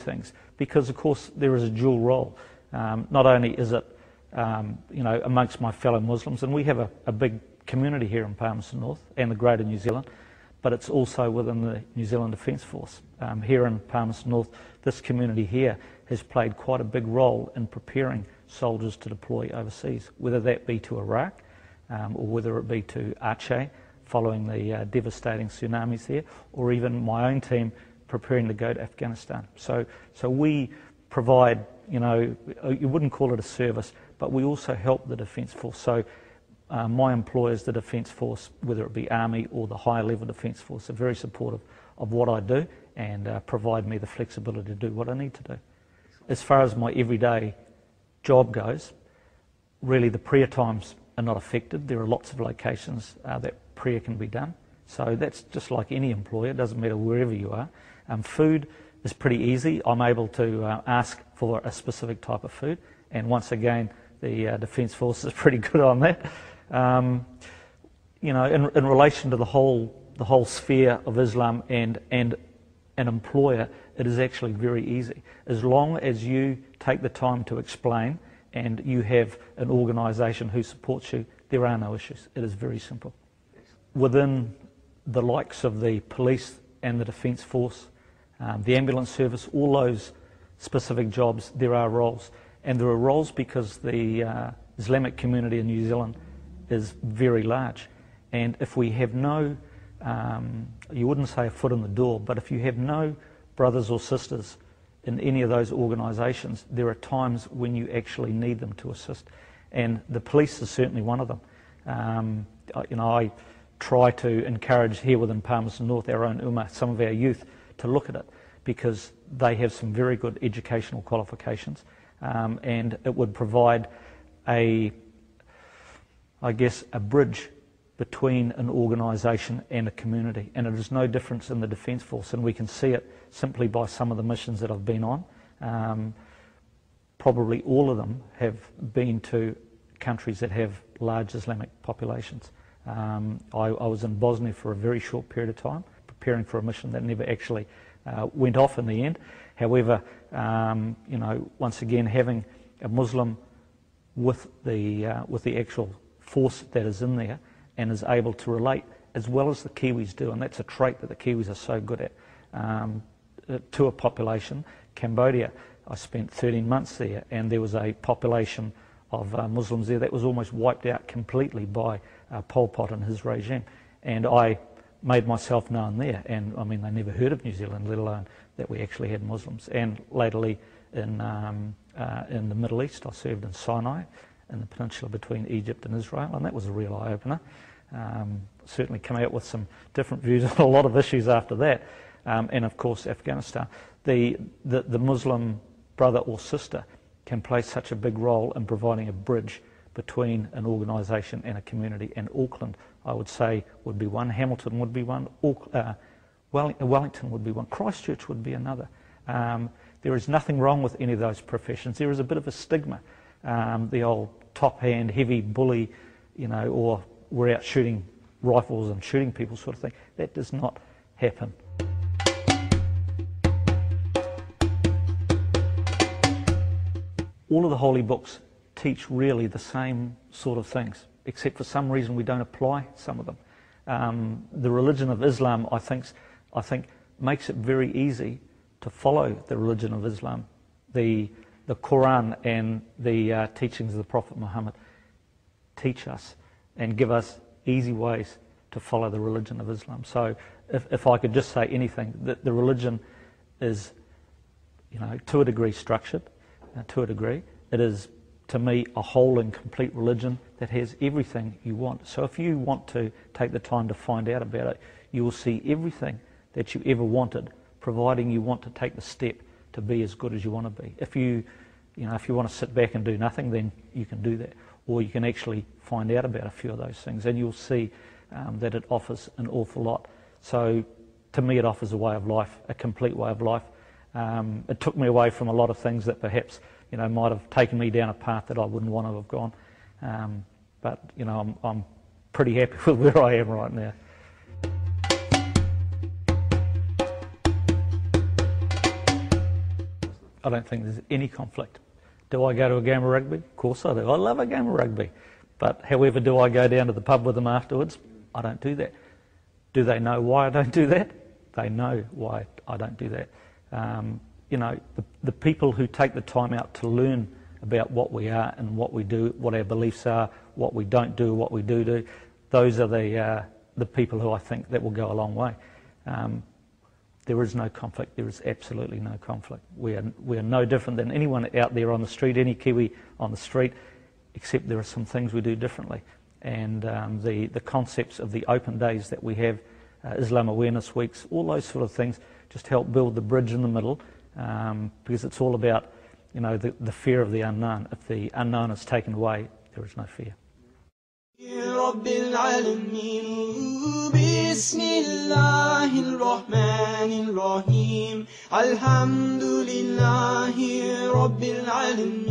things, because of course there is a dual role. Not only is it amongst my fellow Muslims, and we have a big community here in Palmerston North and the Greater New Zealand, but it's also within the New Zealand Defence Force. Here in Palmerston North, this community here has played quite a big role in preparing soldiers to deploy overseas, whether that be to Iraq or whether it be to Aceh following the devastating tsunamis there, or even my own team preparing to go to Afghanistan. So we provide, you wouldn't call it a service, but we also help the Defence Force. So my employers, the Defence Force, whether it be Army or the higher level Defence Force, are very supportive of what I do and provide me the flexibility to do what I need to do. As far as my everyday job goes, really the prayer times are not affected. There are lots of locations that prayer can be done. So that's just like any employer, it doesn't matter wherever you are. Food is pretty easy. I'm able to ask for a specific type of food, and once again, the Defence Force is pretty good on that. In relation to the whole sphere of Islam and an employer, it is actually very easy. As long as you take the time to explain and you have an organisation who supports you, there are no issues. It is very simple. Within the likes of the police and the Defence Force, the ambulance service, all those specific jobs, there are roles. And there are roles because the Islamic community in New Zealand is very large. And if we have no, you wouldn't say a foot in the door, but if you have no brothers or sisters in any of those organisations, there are times when you actually need them to assist. And the police is certainly one of them. I try to encourage here within Palmerston North, our own Ummah, some of our youth to look at it, because they have some very good educational qualifications, and it would provide a bridge between an organisation and a community. And it is no difference in the Defence Force, and we can see it simply by some of the missions that I've been on. Probably all of them have been to countries that have large Islamic populations. I was in Bosnia for a very short period of time, preparing for a mission that never actually went off in the end. However, once again, having a Muslim with the actual force that is in there and is able to relate, as well as the Kiwis do, and that's a trait that the Kiwis are so good at, to a population. Cambodia, I spent 13 months there, and there was a population of Muslims there that was almost wiped out completely by Pol Pot and his regime. And I made myself known there, and I mean, they never heard of New Zealand, let alone that we actually had Muslims. And latterly in the Middle East, I served in Sinai, in the peninsula between Egypt and Israel, and that was a real eye-opener. Certainly came out with some different views on a lot of issues after that. And of course, Afghanistan. The Muslim brother or sister can play such a big role in providing a bridge between an organisation and a community. And Auckland, I would say, would be one. Hamilton would be one. Wellington would be one. Christchurch would be another. There is nothing wrong with any of those professions. There is a bit of a stigma. The old top hand, heavy bully, or we're out shooting rifles and shooting people sort of thing. That does not happen. All of the holy books teach really the same sort of things, except for some reason we don't apply some of them. The religion of Islam, I think, makes it very easy to follow the religion of Islam. The Quran and the teachings of the Prophet Muhammad teach us and give us easy ways to follow the religion of Islam. So if I could just say anything, the religion is, to a degree structured, to a degree. It is, to me, a whole and complete religion that has everything you want. So if you want to take the time to find out about it, you will see everything that you ever wanted, providing you want to take the step to be as good as you want to be. If you want to sit back and do nothing, then you can do that. Or you can actually find out about a few of those things, and you'll see that it offers an awful lot. So to me, it offers a way of life, a complete way of life. It took me away from a lot of things that perhaps might have taken me down a path that I wouldn't want to have gone. But I'm pretty happy with where I am right now. I don't think there's any conflict. Do I go to a game of rugby? Of course I do. I love a game of rugby. But however, do I go down to the pub with them afterwards? I don't do that. Do they know why I don't do that? They know why I don't do that. The people who take the time out to learn about what we are and what we do, what our beliefs are, what we don't do, what we do, those are the people who I think that will go a long way. There is no conflict. There is absolutely no conflict. We are no different than anyone out there on the street, any Kiwi on the street, except there are some things we do differently. And the concepts of the open days that we have, Islam Awareness Weeks, all those sort of things just help build the bridge in the middle, because it's all about, the fear of the unknown. If the unknown is taken away, there is no fear. رب العالمين بسم الله الرحمن الرحيم الحمد لله رب العالمين